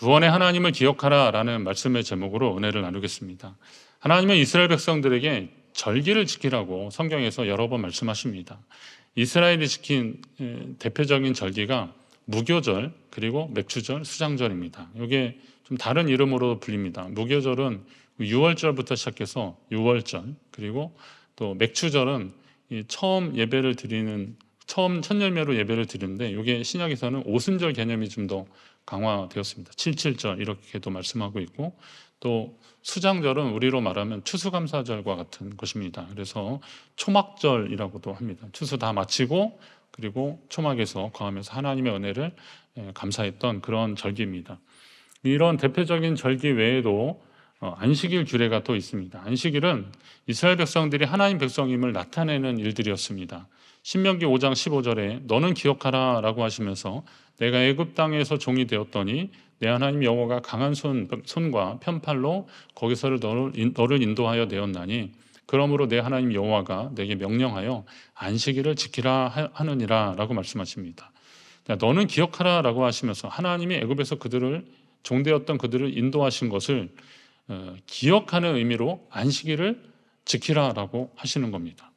구원의 하나님을 기억하라라는 말씀의 제목으로 은혜를 나누겠습니다. 하나님은 이스라엘 백성들에게 절기를 지키라고 성경에서 여러 번 말씀하십니다. 이스라엘이 지킨 대표적인 절기가 무교절, 그리고 맥주절, 수장절입니다. 이게 좀 다른 이름으로 불립니다. 무교절은 6월절부터 시작해서 6월절, 그리고 또 맥주절은 처음 예배를 드리는, 처음 첫 열매로 예배를 드리는데, 이게 신약에서는 오순절 개념이 좀 더 강화되었습니다. 77절 이렇게도 말씀하고 있고, 또 수장절은 우리로 말하면 추수감사절과 같은 것입니다. 그래서 초막절이라고도 합니다. 추수 다 마치고 그리고 초막에서 거하면서 하나님의 은혜를 감사했던 그런 절기입니다. 이런 대표적인 절기 외에도 안식일 규례가 또 있습니다. 안식일은 이스라엘 백성들이 하나님 백성임을 나타내는 일들이었습니다. 신명기 5장 15절에 너는 기억하라 라고 하시면서 내가 애굽 땅에서 종이 되었더니 내 하나님 여호와가 강한 손과 편팔로 거기서를 너를 인도하여 내었나니 그러므로 내 하나님 여호와가 내게 명령하여 안식일을 지키라 하느니라 라고 말씀하십니다. 너는 기억하라 라고 하시면서 하나님이 애굽에서 그들을 종되었던 그들을 인도하신 것을 기억하는 의미로 안식일을 지키라 라고 하시는 겁니다.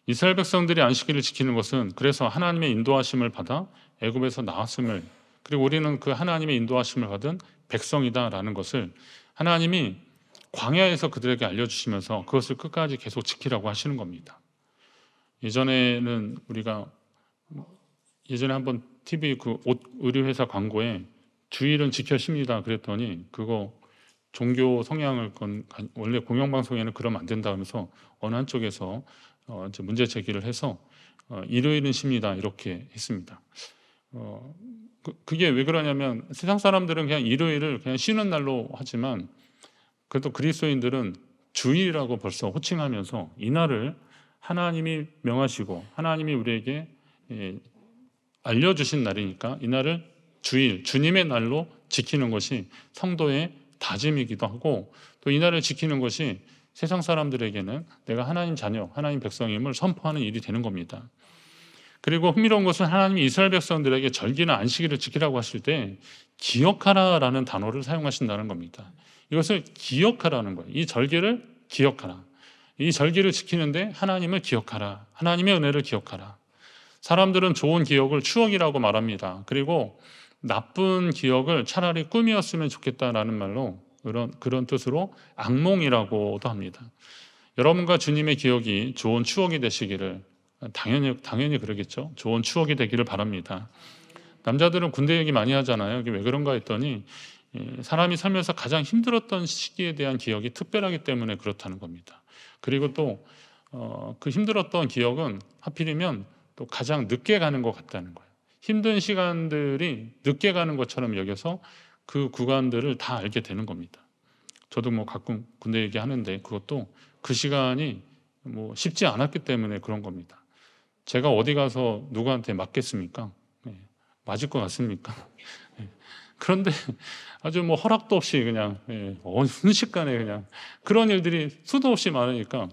이스라엘 백성들이 안식일을 지키는 것은 그래서 하나님의 인도하심을 받아 애굽에서 나왔음을, 그리고 우리는 그 하나님의 인도하심을 받은 백성이다라는 것을 하나님이 광야에서 그들에게 알려주시면서 그것을 끝까지 계속 지키라고 하시는 겁니다. 예전에는 우리가 한번 TV 그 옷 의류회사 광고에 주일은 지켜십니다 그랬더니 그거 종교 성향을 원래 공영방송에는 그러면 안 된다면서 어느 한쪽에서 이제 문제 제기를 해서 일요일은 쉽니다 이렇게 했습니다. 그게 왜 그러냐면 세상 사람들은 그냥 일요일을 그냥 쉬는 날로 하지만 그래도 그리스도인들은 주일이라고 벌써 호칭하면서 이날을 하나님이 명하시고 하나님이 우리에게 알려주신 날이니까 이날을 주일, 주님의 날로 지키는 것이 성도의 다짐이기도 하고, 또 이날을 지키는 것이 세상 사람들에게는 내가 하나님 자녀, 하나님 백성임을 선포하는 일이 되는 겁니다. 그리고 흥미로운 것은 하나님이 이스라엘 백성들에게 절기나 안식일을 지키라고 하실 때 기억하라라는 단어를 사용하신다는 겁니다. 이것을 기억하라는 거예요. 이 절기를 기억하라. 이 절기를 지키는데 하나님을 기억하라. 하나님의 은혜를 기억하라. 사람들은 좋은 기억을 추억이라고 말합니다. 그리고 나쁜 기억을 차라리 꿈이었으면 좋겠다라는 말로 그런 뜻으로 악몽이라고도 합니다. 여러분과 주님의 기억이 좋은 추억이 되시기를, 당연히 그러겠죠. 좋은 추억이 되기를 바랍니다. 남자들은 군대 얘기 많이 하잖아요. 이게 왜 그런가 했더니 사람이 살면서 가장 힘들었던 시기에 대한 기억이 특별하기 때문에 그렇다는 겁니다. 그리고 또 그 힘들었던 기억은 하필이면 또 가장 늦게 가는 것 같다는 거예요. 힘든 시간들이 늦게 가는 것처럼 여겨서 그 구간들을 다 알게 되는 겁니다. 저도 뭐 가끔 군대 얘기하는데 그것도 그 시간이 뭐 쉽지 않았기 때문에 그런 겁니다. 제가 어디 가서 누구한테 맞겠습니까? 맞을 것 같습니까? 그런데 아주 뭐 허락도 없이 그냥 순식간에 그냥 그런 일들이 수도 없이 많으니까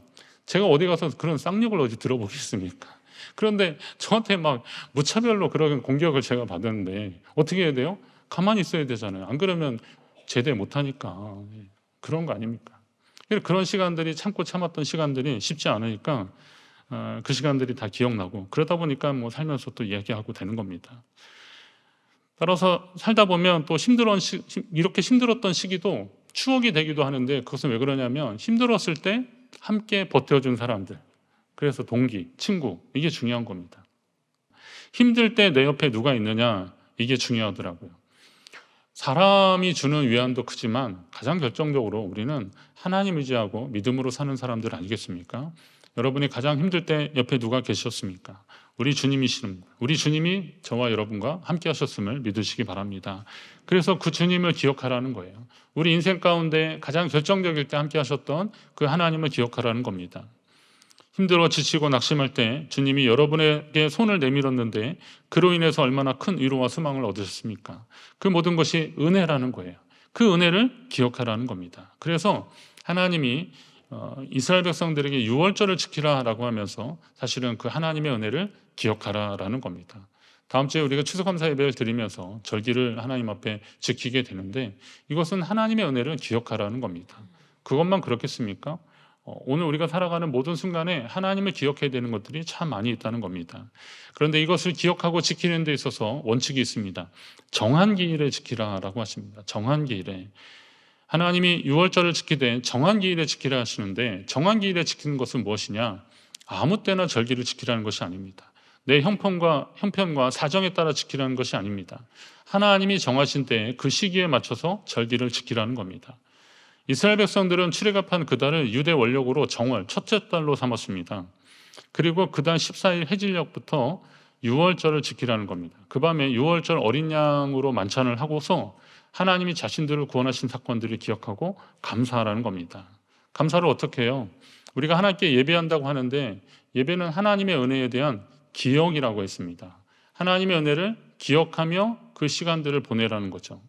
제가 어디 가서 그런 쌍욕을 어디 들어보겠습니까? 그런데 저한테 막 무차별로 그런 공격을 제가 받았는데 어떻게 해야 돼요? 가만히 있어야 되잖아요. 안 그러면 제대 못하니까. 그런 거 아닙니까? 그런 시간들이, 참고 참았던 시간들이 쉽지 않으니까 그 시간들이 다 기억나고, 그러다 보니까 뭐 살면서 또 이야기하고 되는 겁니다. 따라서 살다 보면 또 이렇게 힘들었던 시기도 추억이 되기도 하는데, 그것은 왜 그러냐면 힘들었을 때 함께 버텨준 사람들, 그래서 동기, 친구, 이게 중요한 겁니다. 힘들 때 내 옆에 누가 있느냐, 이게 중요하더라고요. 사람이 주는 위안도 크지만 가장 결정적으로 우리는 하나님 의지하고 믿음으로 사는 사람들 아니겠습니까? 여러분이 가장 힘들 때 옆에 누가 계셨습니까? 우리 주님이시는, 우리 주님이 저와 여러분과 함께 하셨음을 믿으시기 바랍니다. 그래서 그 주님을 기억하라는 거예요. 우리 인생 가운데 가장 결정적일 때 함께 하셨던 그 하나님을 기억하라는 겁니다. 힘들어 지치고 낙심할 때 주님이 여러분에게 손을 내밀었는데 그로 인해서 얼마나 큰 위로와 소망을 얻으셨습니까? 그 모든 것이 은혜라는 거예요. 그 은혜를 기억하라는 겁니다. 그래서 하나님이 이스라엘 백성들에게 유월절을 지키라라고 하면서 사실은 그 하나님의 은혜를 기억하라라는 겁니다. 다음 주에 우리가 추수감사 예배를 드리면서 절기를 하나님 앞에 지키게 되는데 이것은 하나님의 은혜를 기억하라는 겁니다. 그것만 그렇겠습니까? 오늘 우리가 살아가는 모든 순간에 하나님을 기억해야 되는 것들이 참 많이 있다는 겁니다. 그런데 이것을 기억하고 지키는 데 있어서 원칙이 있습니다. 정한 기일에 지키라라고 하십니다. 정한 기일에. 하나님이 유월절을 지키되 정한 기일에 지키라 하시는데 정한 기일에 지키는 것은 무엇이냐? 아무 때나 절기를 지키라는 것이 아닙니다. 내 형편과 사정에 따라 지키라는 것이 아닙니다. 하나님이 정하신 때에 그 시기에 맞춰서 절기를 지키라는 겁니다. 이스라엘 백성들은 출애굽한 그 달을 유대 원력으로 정월 첫째 달로 삼았습니다. 그리고 그 달 14일 해질녘부터 유월절을 지키라는 겁니다. 그 밤에 유월절 어린 양으로 만찬을 하고서 하나님이 자신들을 구원하신 사건들을 기억하고 감사하라는 겁니다. 감사를 어떻게 해요? 우리가 하나님께 예배한다고 하는데 예배는 하나님의 은혜에 대한 기억이라고 했습니다. 하나님의 은혜를 기억하며 그 시간들을 보내라는 거죠.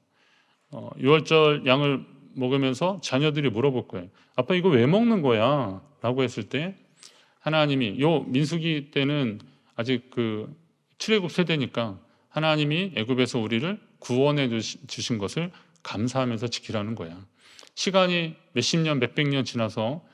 유월절 양을 먹으면서 자녀들이 물어볼 거예요. 아빠 이거 왜 먹는 거야? 라고 했을 때 하나님이 민수기 때는 아직 그 출애굽 세대니까 하나님이 애굽에서 우리를 구원해 주신 것을 감사하면서 지키라는 거야. 시간이 몇십 년, 몇백 년 지나서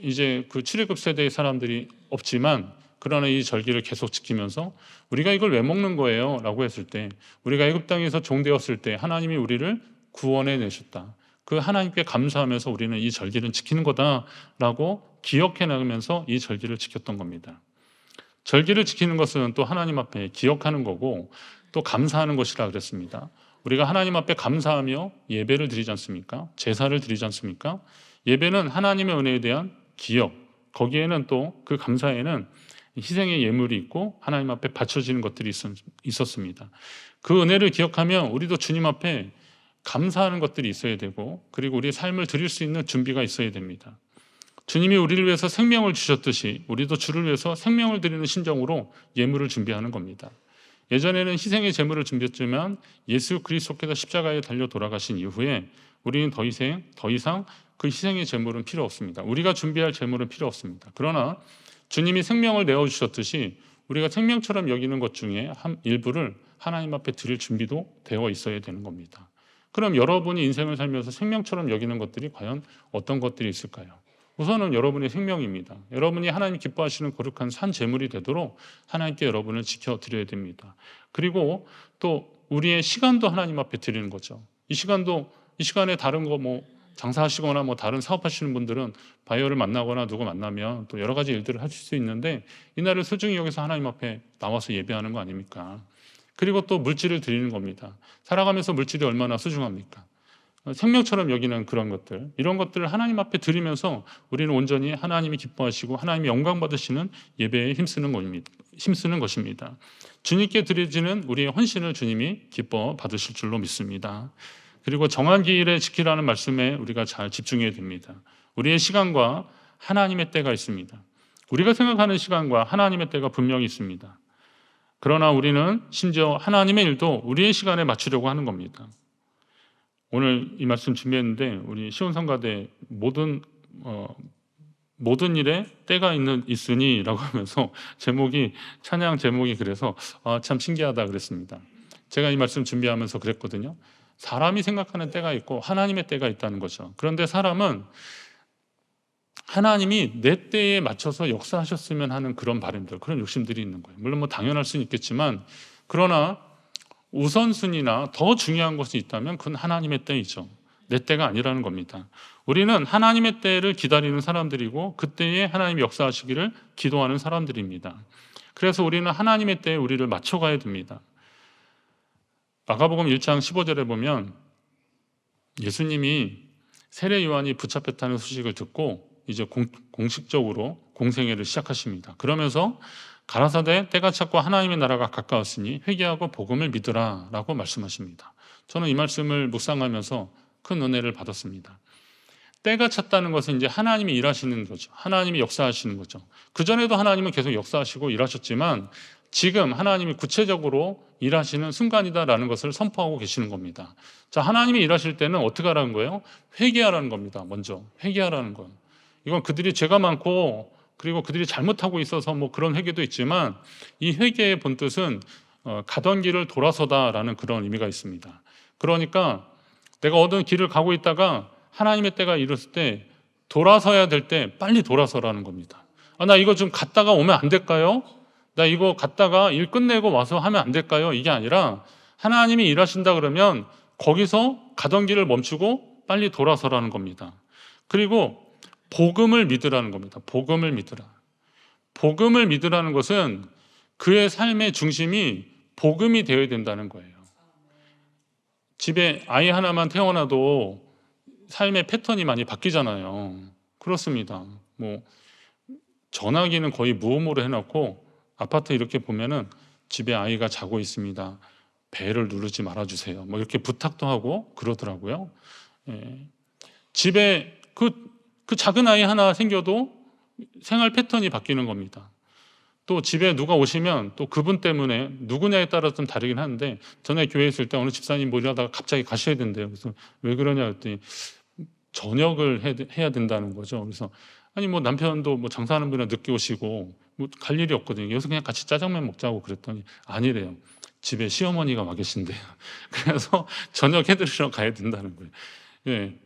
이제 그 출애굽 세대의 사람들이 없지만 그러나 이 절기를 계속 지키면서 우리가 이걸 왜 먹는 거예요? 라고 했을 때 우리가 애굽 땅에서 종되었을 때 하나님이 우리를 구원해 내셨다. 그 하나님께 감사하면서 우리는 이 절기를 지키는 거다라고 기억해 나가면서 이 절기를 지켰던 겁니다. 절기를 지키는 것은 또 하나님 앞에 기억하는 거고 또 감사하는 것이라 그랬습니다. 우리가 하나님 앞에 감사하며 예배를 드리지 않습니까? 제사를 드리지 않습니까? 예배는 하나님의 은혜에 대한 기억, 거기에는 또 그 감사에는 희생의 예물이 있고 하나님 앞에 바쳐지는 것들이 있었습니다. 그 은혜를 기억하며 우리도 주님 앞에 감사하는 것들이 있어야 되고 그리고 우리의 삶을 드릴 수 있는 준비가 있어야 됩니다. 주님이 우리를 위해서 생명을 주셨듯이 우리도 주를 위해서 생명을 드리는 심정으로 예물을 준비하는 겁니다. 예전에는 희생의 제물을 준비했지만 예수 그리스도께서 십자가에 달려 돌아가신 이후에 우리는 더 이상 그 희생의 제물은 필요 없습니다. 우리가 준비할 제물은 필요 없습니다. 그러나 주님이 생명을 내어주셨듯이 우리가 생명처럼 여기는 것 중에 일부를 하나님 앞에 드릴 준비도 되어 있어야 되는 겁니다. 그럼 여러분이 인생을 살면서 생명처럼 여기는 것들이 과연 어떤 것들이 있을까요? 우선은 여러분의 생명입니다. 여러분이 하나님 기뻐하시는 거룩한 산 제물이 되도록 하나님께 여러분을 지켜드려야 됩니다. 그리고 또 우리의 시간도 하나님 앞에 드리는 거죠. 이 시간에 다른 거 장사하시거나 다른 사업하시는 분들은 바이어를 만나거나 누구 만나면 또 여러 가지 일들을 하실 수 있는데 이날을 소중히 여기서 하나님 앞에 나와서 예배하는 거 아닙니까? 그리고 또 물질을 드리는 겁니다. 살아가면서 물질이 얼마나 소중합니까? 생명처럼 여기는 그런 것들, 이런 것들을 하나님 앞에 드리면서 우리는 온전히 하나님이 기뻐하시고 하나님이 영광 받으시는 예배에 힘쓰는 것입니다. 주님께 드려지는 우리의 헌신을 주님이 기뻐 받으실 줄로 믿습니다. 그리고 정한 기일에 지키라는 말씀에 우리가 잘 집중해야 됩니다. 우리의 시간과 하나님의 때가 있습니다. 우리가 생각하는 시간과 하나님의 때가 분명히 있습니다. 그러나 우리는 심지어 하나님의 일도 우리의 시간에 맞추려고 하는 겁니다. 오늘 이 말씀 준비했는데 우리 시온성가대 모든 일에 때가 있으니라고 하면서 찬양 제목이 그래서 참 신기하다 그랬습니다. 제가 이 말씀 준비하면서 그랬거든요. 사람이 생각하는 때가 있고 하나님의 때가 있다는 거죠. 그런데 사람은 하나님이 내 때에 맞춰서 역사하셨으면 하는 그런 바람들, 그런 욕심들이 있는 거예요. 물론 당연할 수는 있겠지만 그러나 우선순위나 더 중요한 것이 있다면 그건 하나님의 때이죠. 내 때가 아니라는 겁니다. 우리는 하나님의 때를 기다리는 사람들이고 그때에 하나님이 역사하시기를 기도하는 사람들입니다. 그래서 우리는 하나님의 때에 우리를 맞춰가야 됩니다. 마가복음 1장 15절에 보면 예수님이 세례 요한이 붙잡혔다는 소식을 듣고 이제 공식적으로 공생애를 시작하십니다. 그러면서 가라사대 때가 찼고 하나님의 나라가 가까웠으니 회개하고 복음을 믿으라 라고 말씀하십니다. 저는 이 말씀을 묵상하면서 큰 은혜를 받았습니다. 때가 찼다는 것은 이제 하나님이 일하시는 거죠. 하나님이 역사하시는 거죠. 그전에도 하나님은 계속 역사하시고 일하셨지만 지금 하나님이 구체적으로 일하시는 순간이다라는 것을 선포하고 계시는 겁니다. 자, 하나님이 일하실 때는 어떻게 하라는 거예요? 회개하라는 겁니다. 먼저 회개하라는 거예요. 이건 그들이 죄가 많고 그리고 그들이 잘못하고 있어서 그런 회개도 있지만 이 회개의 본뜻은 가던 길을 돌아서다라는 그런 의미가 있습니다. 그러니까 내가 어떤 길을 가고 있다가 하나님의 때가 이뤘을 때 돌아서야 될 때 빨리 돌아서라는 겁니다. 나 이거 좀 갔다가 오면 안 될까요? 나 이거 갔다가 일 끝내고 와서 하면 안 될까요? 이게 아니라 하나님이 일하신다 그러면 거기서 가던 길을 멈추고 빨리 돌아서라는 겁니다. 그리고 복음을 믿으라는 겁니다. 복음을 믿으라. 복음을 믿으라는 것은 그의 삶의 중심이 복음이 되어야 된다는 거예요. 집에 아이 하나만 태어나도 삶의 패턴이 많이 바뀌잖아요. 그렇습니다. 뭐 전화기는 거의 무음으로 해놓고 아파트 이렇게 보면은 집에 아이가 자고 있습니다. 벨을 누르지 말아주세요. 뭐 이렇게 부탁도 하고 그러더라고요. 예. 집에 그 작은 아이 하나 생겨도 생활 패턴이 바뀌는 겁니다. 또 집에 누가 오시면 또 그분 때문에 누구냐에 따라 좀 다르긴 하는데, 전에 교회에 있을 때 어느 집사님 모이려다가 갑자기 가셔야 된대요. 그래서 왜 그러냐 했더니 저녁을 해야 된다는 거죠. 그래서 아니 뭐 남편도 뭐 장사하는 분이라 늦게 오시고 뭐 갈 일이 없거든요. 여기서 그냥 같이 짜장면 먹자고 그랬더니 아니래요. 집에 시어머니가 와 계신데요. 그래서 저녁 해드리러 가야 된다는 거예요. 예.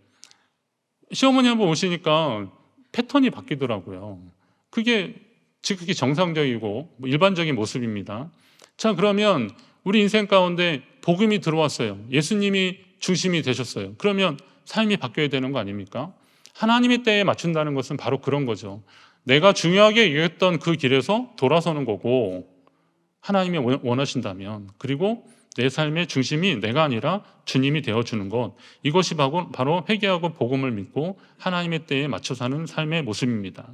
시어머니 한번 오시니까 패턴이 바뀌더라고요. 그게 지극히 정상적이고 일반적인 모습입니다. 자, 그러면 우리 인생 가운데 복음이 들어왔어요. 예수님이 중심이 되셨어요. 그러면 삶이 바뀌어야 되는 거 아닙니까? 하나님의 때에 맞춘다는 것은 바로 그런 거죠. 내가 중요하게 여겼던 그 길에서 돌아서는 거고, 하나님이 원하신다면, 그리고 내 삶의 중심이 내가 아니라 주님이 되어주는 것, 이것이 바로 회개하고 복음을 믿고 하나님의 때에 맞춰 사는 삶의 모습입니다.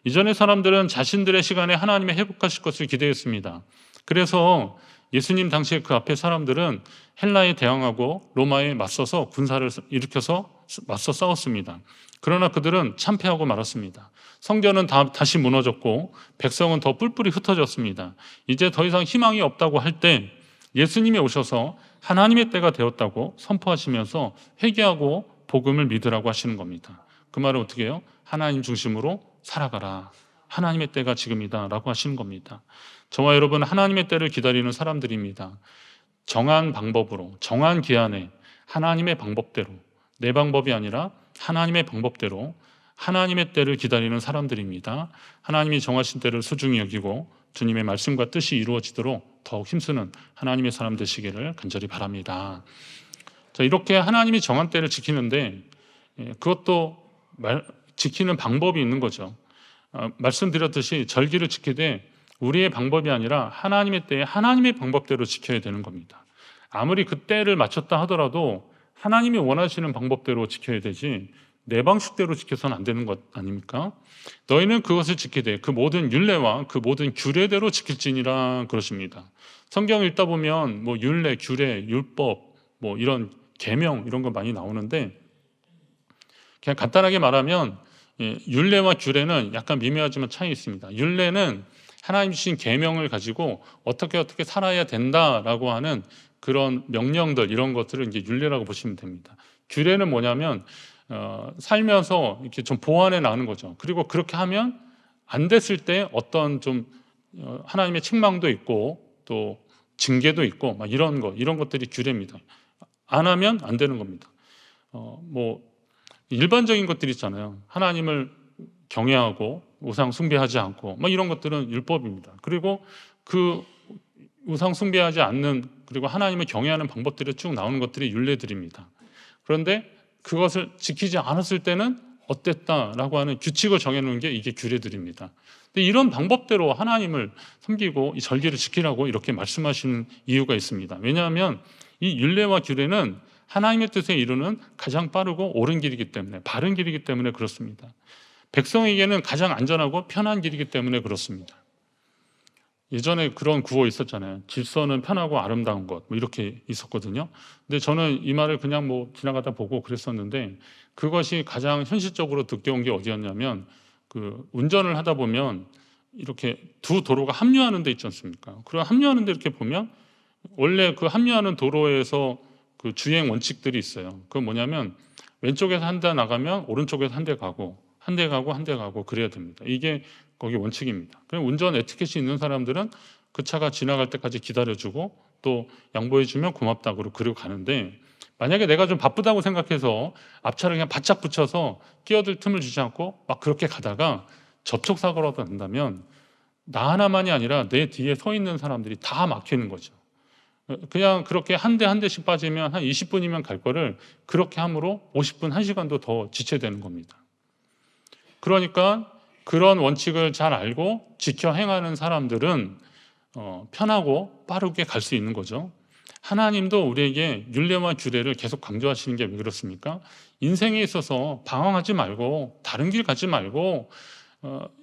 이전의 사람들은 자신들의 시간에 하나님의 회복하실 것을 기대했습니다. 그래서 예수님 당시에 그 앞에 사람들은 헬라에 대항하고 로마에 맞서서 군사를 일으켜서 맞서 싸웠습니다. 그러나 그들은 참패하고 말았습니다. 성전은 다시 무너졌고 백성은 더 뿔뿔이 흩어졌습니다. 이제 더 이상 희망이 없다고 할 때 예수님이 오셔서 하나님의 때가 되었다고 선포하시면서 회개하고 복음을 믿으라고 하시는 겁니다. 그 말은 어떻게 해요? 하나님 중심으로 살아가라. 하나님의 때가 지금이다 라고 하시는 겁니다. 저와 여러분, 하나님의 때를 기다리는 사람들입니다. 정한 방법으로, 정한 기한에 하나님의 방법대로, 내 방법이 아니라 하나님의 방법대로 하나님의 때를 기다리는 사람들입니다. 하나님이 정하신 때를 소중히 여기고 주님의 말씀과 뜻이 이루어지도록 더욱 힘쓰는 하나님의 사람 되시기를 간절히 바랍니다. 자, 이렇게 하나님이 정한 때를 지키는데 그것도 지키는 방법이 있는 거죠. 말씀드렸듯이 절기를 지키되 우리의 방법이 아니라 하나님의 때에 하나님의 방법대로 지켜야 되는 겁니다. 아무리 그 때를 맞췄다 하더라도 하나님이 원하시는 방법대로 지켜야 되지 내 방식대로 지켜서는 안 되는 것 아닙니까? 너희는 그것을 지키되 그 모든 율례와 그 모든 규례대로 지킬지니라 그러십니다. 성경 읽다 보면 뭐 율례, 규례, 율법, 뭐 이런 계명 이런 거 많이 나오는데, 그냥 간단하게 말하면 율례와 규례는 약간 미묘하지만 차이 있습니다. 율례는 하나님 주신 계명을 가지고 어떻게 살아야 된다라고 하는 그런 명령들, 이런 것들을 이제 율례라고 보시면 됩니다. 규례는 뭐냐면 살면서 이렇게 좀 보완해 나가는 거죠. 그리고 그렇게 하면 안 됐을 때 어떤 좀 하나님의 책망도 있고 또 징계도 있고 막 이런 것들이 규례입니다. 안 하면 안 되는 겁니다. 뭐 일반적인 것들이 있잖아요. 하나님을 경외하고 우상 숭배하지 않고 막 이런 것들은 율법입니다. 그리고 그 우상 숭배하지 않는, 그리고 하나님을 경외하는 방법들이 쭉 나오는 것들이 율례들입니다. 그런데 그것을 지키지 않았을 때는 어땠다라고 하는 규칙을 정해놓은 게 이게 규례들입니다. 근데 이런 방법대로 하나님을 섬기고 이 절기를 지키라고 이렇게 말씀하시는 이유가 있습니다. 왜냐하면 이 율례와 규례는 하나님의 뜻에 이루는 가장 빠르고 옳은 길이기 때문에, 바른 길이기 때문에 그렇습니다. 백성에게는 가장 안전하고 편한 길이기 때문에 그렇습니다. 예전에 그런 구호 있었잖아요. 질서는 편하고 아름다운 것, 뭐 이렇게 있었거든요. 근데 저는 이 말을 그냥 뭐 지나가다 보고 그랬었는데, 그것이 가장 현실적으로 느껴온 게 어디였냐면, 그 운전을 하다 보면 이렇게 두 도로가 합류하는 데 있지 않습니까? 그리고 합류하는 데 이렇게 보면 원래 그 합류하는 도로에서 그 주행 원칙들이 있어요. 그건 뭐냐면 왼쪽에서 한 대 나가면 오른쪽에서 한 대 가고, 한 대 가고, 한 대 가고 그래야 됩니다. 이게 거기 원칙입니다. 그럼 운전 에티켓이 있는 사람들은 그 차가 지나갈 때까지 기다려주고 또 양보해주면 고맙다고 그러고 가는데, 만약에 내가 좀 바쁘다고 생각해서 앞차를 그냥 바짝 붙여서 끼어들 틈을 주지 않고 막 그렇게 가다가 접촉사고라도 난다면 나 하나만이 아니라 내 뒤에 서 있는 사람들이 다 막히는 거죠. 그냥 그렇게 한 대 한 대씩 빠지면 한 20분이면 갈 거를 그렇게 함으로 50분, 1시간도 더 지체되는 겁니다. 그러니까 그런 원칙을 잘 알고 지켜 행하는 사람들은 편하고 빠르게 갈 수 있는 거죠. 하나님도 우리에게 율례와 규례를 계속 강조하시는 게 왜 그렇습니까? 인생에 있어서 방황하지 말고 다른 길 가지 말고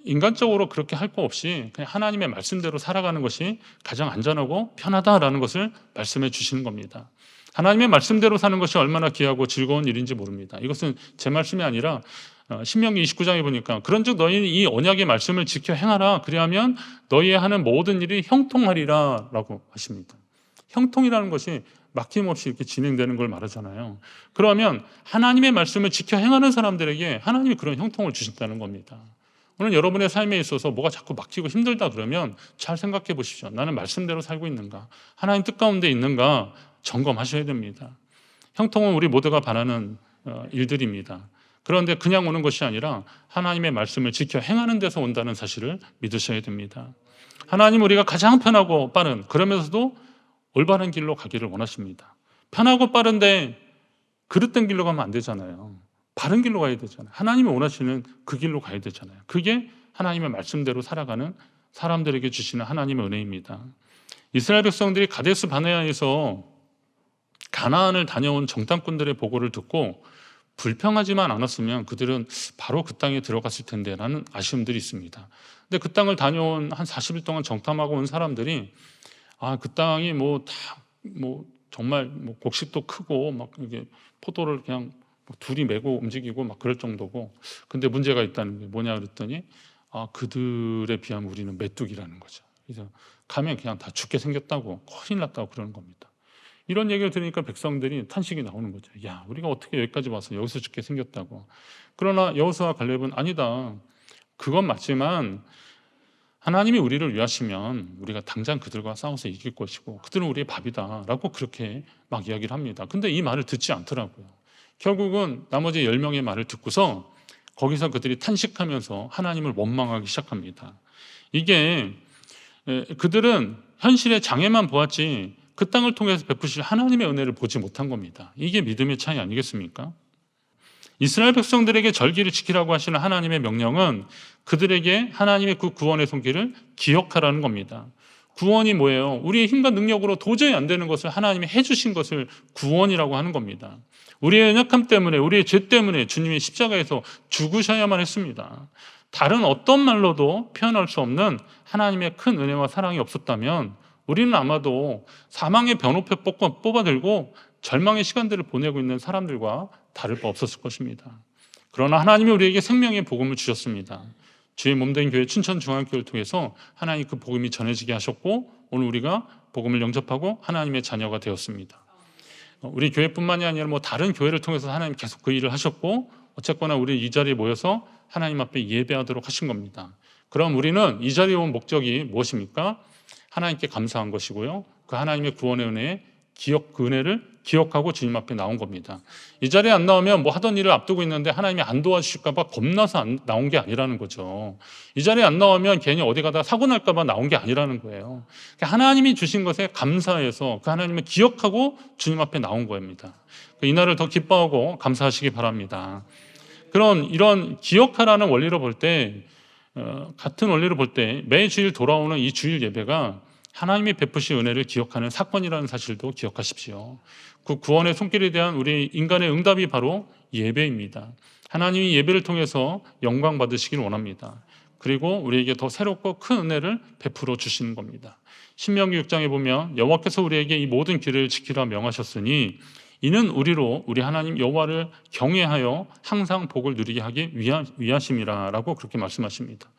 인간적으로 그렇게 할 거 없이 그냥 하나님의 말씀대로 살아가는 것이 가장 안전하고 편하다라는 것을 말씀해 주시는 겁니다. 하나님의 말씀대로 사는 것이 얼마나 귀하고 즐거운 일인지 모릅니다. 이것은 제 말씀이 아니라 신명기 29장에 보니까 그런즉 너희는 이 언약의 말씀을 지켜 행하라. 그리하면 너희의 하는 모든 일이 형통하리라 라고 하십니다. 형통이라는 것이 막힘없이 이렇게 진행되는 걸 말하잖아요. 그러면 하나님의 말씀을 지켜 행하는 사람들에게 하나님이 그런 형통을 주신다는 겁니다. 오늘 여러분의 삶에 있어서 뭐가 자꾸 막히고 힘들다 그러면 잘 생각해 보십시오. 나는 말씀대로 살고 있는가? 하나님 뜻 가운데 있는가? 점검하셔야 됩니다. 형통은 우리 모두가 바라는 일들입니다. 그런데 그냥 오는 것이 아니라 하나님의 말씀을 지켜 행하는 데서 온다는 사실을 믿으셔야 됩니다. 하나님 우리가 가장 편하고 빠른, 그러면서도 올바른 길로 가기를 원하십니다. 편하고 빠른데 그릇된 길로 가면 안 되잖아요. 바른 길로 가야 되잖아요. 하나님이 원하시는 그 길로 가야 되잖아요. 그게 하나님의 말씀대로 살아가는 사람들에게 주시는 하나님의 은혜입니다. 이스라엘 백성들이 가데스 바네아에서 가나안을 다녀온 정탐꾼들의 보고를 듣고 불평하지만 않았으면 그들은 바로 그 땅에 들어갔을 텐데라는 아쉬움들이 있습니다. 근데 그 땅을 다녀온 한 40일 동안 정탐하고 온 사람들이 그 땅이 정말 곡식도 크고 막 이게 포도를 그냥 둘이 메고 움직이고 막 그럴 정도고, 근데 문제가 있다는 게 뭐냐 그랬더니 그들에 비하면 우리는 메뚜기라는 거죠. 그래서 가면 그냥 다 죽게 생겼다고, 큰일 났다고 그러는 겁니다. 이런 얘기를 들으니까 백성들이 탄식이 나오는 거죠. 야, 우리가 어떻게 여기까지 와서 여기서 죽게 생겼다고. 그러나 여호수아와 갈렙은 아니다. 그건 맞지만 하나님이 우리를 위하시면 우리가 당장 그들과 싸워서 이길 것이고 그들은 우리의 밥이다 라고 그렇게 막 이야기를 합니다. 근데 이 말을 듣지 않더라고요. 결국은 나머지 10명의 말을 듣고서 거기서 그들이 탄식하면서 하나님을 원망하기 시작합니다. 이게 그들은 현실의 장애만 보았지 그 땅을 통해서 베푸실 하나님의 은혜를 보지 못한 겁니다. 이게 믿음의 차이 아니겠습니까? 이스라엘 백성들에게 절기를 지키라고 하시는 하나님의 명령은 그들에게 하나님의 그 구원의 손길을 기억하라는 겁니다. 구원이 뭐예요? 우리의 힘과 능력으로 도저히 안 되는 것을 하나님이 해주신 것을 구원이라고 하는 겁니다. 우리의 연약함 때문에, 우리의 죄 때문에 주님이 십자가에서 죽으셔야만 했습니다. 다른 어떤 말로도 표현할 수 없는 하나님의 큰 은혜와 사랑이 없었다면 우리는 아마도 사망의 변호표 뽑아들고 절망의 시간들을 보내고 있는 사람들과 다를 바 없었을 것입니다. 그러나 하나님이 우리에게 생명의 복음을 주셨습니다. 주의 몸된 교회 춘천중앙교회를 통해서 하나님 그 복음이 전해지게 하셨고 오늘 우리가 복음을 영접하고 하나님의 자녀가 되었습니다. 우리 교회뿐만이 아니라 다른 교회를 통해서 하나님 계속 그 일을 하셨고 어쨌거나 우리 이 자리에 모여서 하나님 앞에 예배하도록 하신 겁니다. 그럼 우리는 이 자리에 온 목적이 무엇입니까? 하나님께 감사한 것이고요. 그 하나님의 구원의 은혜에 그 은혜를 기억하고 주님 앞에 나온 겁니다. 이 자리에 안 나오면 하던 일을 앞두고 있는데 하나님이 안 도와주실까 봐 겁나서 나온 게 아니라는 거죠. 이 자리에 안 나오면 괜히 어디 가다 사고 날까 봐 나온 게 아니라는 거예요. 하나님이 주신 것에 감사해서 그 하나님을 기억하고 주님 앞에 나온 겁니다. 이날을 더 기뻐하고 감사하시기 바랍니다. 그런 이런 기억하라는 원리로 볼 때, 같은 원리로 볼 때 매 주일 돌아오는 이 주일 예배가 하나님이 베푸신 은혜를 기억하는 사건이라는 사실도 기억하십시오. 그 구원의 손길에 대한 우리 인간의 응답이 바로 예배입니다. 하나님이 예배를 통해서 영광 받으시길 원합니다. 그리고 우리에게 더 새롭고 큰 은혜를 베풀어 주시는 겁니다. 신명기 6장에 보면 여호와께서 우리에게 이 모든 길을 지키라 명하셨으니 이는 우리 하나님 여호와를 경외하여 항상 복을 누리게 하기 위하심이라 라고 그렇게 말씀하십니다.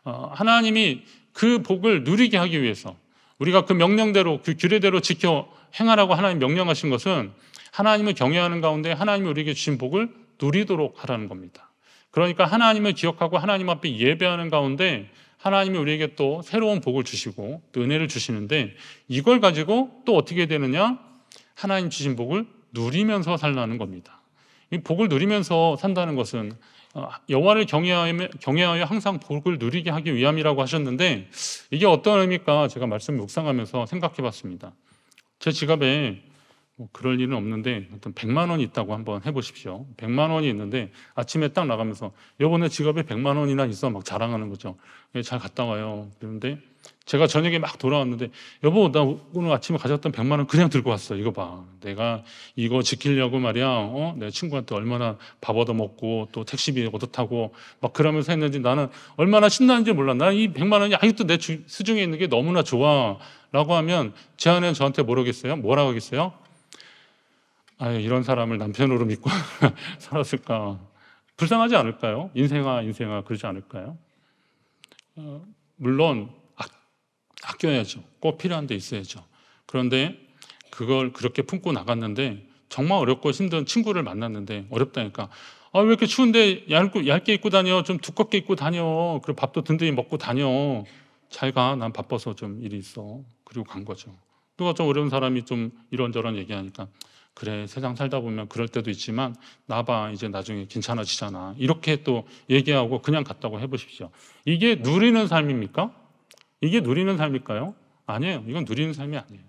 하나님이 그 복을 누리게 하기 위해서 우리가 그 명령대로 그 규례대로 지켜 행하라고 하나님 명령하신 것은 하나님을 경외하는 가운데 하나님이 우리에게 주신 복을 누리도록 하라는 겁니다. 그러니까 하나님을 기억하고 하나님 앞에 예배하는 가운데 하나님이 우리에게 또 새로운 복을 주시고 또 은혜를 주시는데 이걸 가지고 또 어떻게 되느냐? 하나님 주신 복을 누리면서 살라는 겁니다. 이 복을 누리면서 산다는 것은 여호와를 경외하여 항상 복을 누리게 하기 위함이라고 하셨는데 이게 어떤 의미일까 제가 말씀 묵상하면서 생각해 봤습니다. 제 지갑에 뭐 그럴 일은 없는데 어떤 100만 원이 있다고 한번 해보십시오. 100만 원이 있는데 아침에 딱 나가면서 여보 내 지갑에 100만 원이나 있어 막 자랑하는 거죠. 잘 갔다 와요. 그런데 제가 저녁에 막 돌아왔는데 여보 나 오늘 아침에 가져왔던 100만 원 그냥 들고 왔어. 이거 봐. 내가 이거 지키려고 말이야. 내 친구한테 얼마나 밥 얻어먹고 또 택시비 얻어타고 막 그러면서 했는지 나는 얼마나 신나는지 몰라. 나는 이 100만 원이 아직도 내 수중에 있는 게 너무나 좋아. 라고 하면 제 아내는 저한테 뭐라고 하겠어요? 아유, 이런 사람을 남편으로 믿고 살았을까? 불쌍하지 않을까요? 인생아 그러지 않을까요? 물론 아껴야죠. 꼭 필요한 데 있어야죠. 그런데 그걸 그렇게 품고 나갔는데 정말 어렵고 힘든 친구를 만났는데 어렵다니까 왜 이렇게 추운데 얇게 입고 다녀? 좀 두껍게 입고 다녀. 그리고 밥도 든든히 먹고 다녀. 잘 가. 난 바빠서 좀 일이 있어. 그리고 간 거죠. 누가 좀 어려운 사람이 좀 이런저런 얘기하니까 그래 세상 살다 보면 그럴 때도 있지만 나봐 이제 나중에 괜찮아지잖아. 이렇게 또 얘기하고 그냥 갔다고 해보십시오. 이게 누리는 삶입니까? 이게 누리는 삶일까요? 아니에요. 이건 누리는 삶이 아니에요.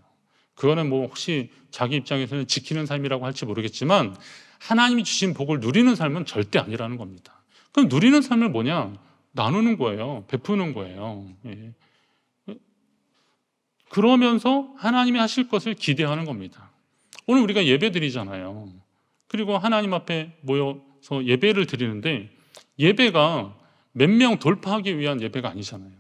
그거는 뭐 혹시 자기 입장에서는 지키는 삶이라고 할지 모르겠지만 하나님이 주신 복을 누리는 삶은 절대 아니라는 겁니다. 그럼 누리는 삶은 뭐냐? 나누는 거예요. 베푸는 거예요. 예. 그러면서 하나님이 하실 것을 기대하는 겁니다. 오늘 우리가 예배 드리잖아요. 그리고 하나님 앞에 모여서 예배를 드리는데 예배가 몇 명 돌파하기 위한 예배가 아니잖아요.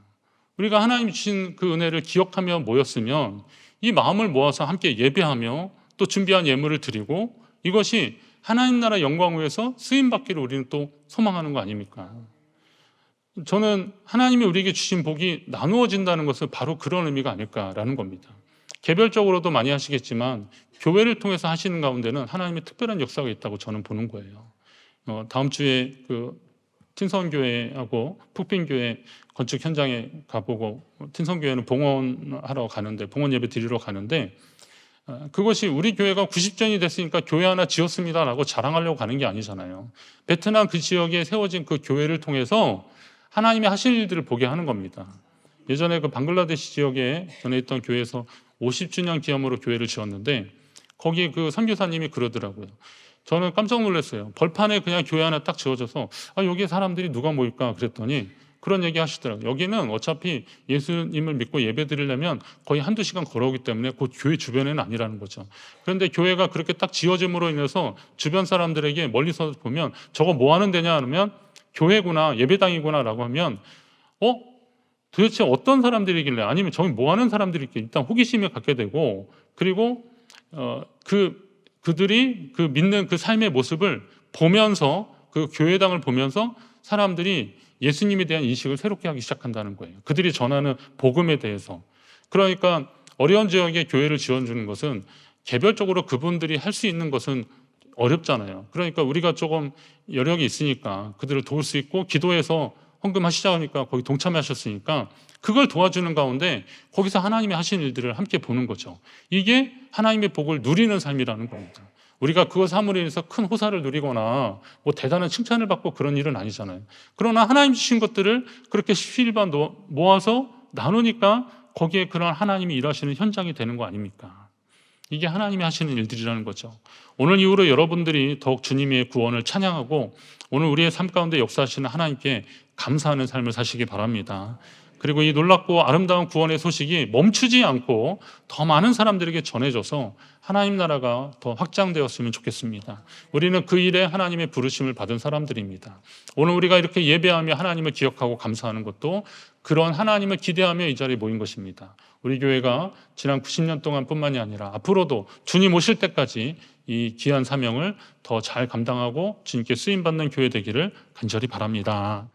우리가 하나님 주신 그 은혜를 기억하며 모였으면 이 마음을 모아서 함께 예배하며 또 준비한 예물을 드리고 이것이 하나님 나라 영광 위에서 쓰임받기를 우리는 또 소망하는 거 아닙니까? 저는 하나님이 우리에게 주신 복이 나누어진다는 것은 바로 그런 의미가 아닐까라는 겁니다. 개별적으로도 많이 하시겠지만 교회를 통해서 하시는 가운데는 하나님의 특별한 역사가 있다고 저는 보는 거예요. 다음 주에 그 tin성교회하고 푹빈교회 건축 현장에 가보고 tin성교회는 봉헌하러 가는데 봉헌 예배 드리러 가는데 그것이 우리 교회가 90전이 됐으니까 교회 하나 지었습니다라고 자랑하려고 가는 게 아니잖아요. 베트남 그 지역에 세워진 그 교회를 통해서 하나님이 하실 일들을 보게 하는 겁니다. 예전에 그 방글라데시 지역에 전에 있던 교회에서 50주년 기념으로 교회를 지었는데 거기 그 선교사님이 그러더라고요. 저는 깜짝 놀랐어요. 벌판에 그냥 교회 하나 딱 지어져서 여기에 사람들이 누가 모일까 그랬더니 그런 얘기 하시더라고요. 여기는 어차피 예수님을 믿고 예배 드리려면 거의 한두 시간 걸어오기 때문에 그 교회 주변에는 아니라는 거죠. 그런데 교회가 그렇게 딱 지어짐으로 인해서 주변 사람들에게 멀리서 보면 저거 뭐 하는 데냐 하면 교회구나 예배당이구나 라고 하면 도대체 어떤 사람들이길래 아니면 저기 뭐 하는 사람들이길래 일단 호기심을 갖게 되고 그리고 그들이 그 믿는 그 삶의 모습을 보면서 그 교회당을 보면서 사람들이 예수님에 대한 인식을 새롭게 하기 시작한다는 거예요. 그들이 전하는 복음에 대해서. 그러니까 어려운 지역에 교회를 지어주는 것은 개별적으로 그분들이 할 수 있는 것은 어렵잖아요. 그러니까 우리가 조금 여력이 있으니까 그들을 도울 수 있고 기도해서 헌금하시자 하니까 거기 동참하셨으니까 그걸 도와주는 가운데 거기서 하나님이 하신 일들을 함께 보는 거죠. 이게 하나님의 복을 누리는 삶이라는 겁니다. 우리가 그것 함으로 인해서 큰 호사를 누리거나 뭐 대단한 칭찬을 받고 그런 일은 아니잖아요. 그러나 하나님 주신 것들을 그렇게 십시일반 모아서 나누니까 거기에 그런 하나님이 일하시는 현장이 되는 거 아닙니까? 이게 하나님이 하시는 일들이라는 거죠. 오늘 이후로 여러분들이 더욱 주님의 구원을 찬양하고 오늘 우리의 삶 가운데 역사하시는 하나님께 감사하는 삶을 사시기 바랍니다. 그리고 이 놀랍고 아름다운 구원의 소식이 멈추지 않고 더 많은 사람들에게 전해져서 하나님 나라가 더 확장되었으면 좋겠습니다. 우리는 그 일에 하나님의 부르심을 받은 사람들입니다. 오늘 우리가 이렇게 예배하며 하나님을 기억하고 감사하는 것도 그런 하나님을 기대하며 이 자리에 모인 것입니다. 우리 교회가 지난 90년 동안 뿐만이 아니라 앞으로도 주님 오실 때까지 이 귀한 사명을 더 잘 감당하고 주님께 쓰임받는 교회 되기를 간절히 바랍니다.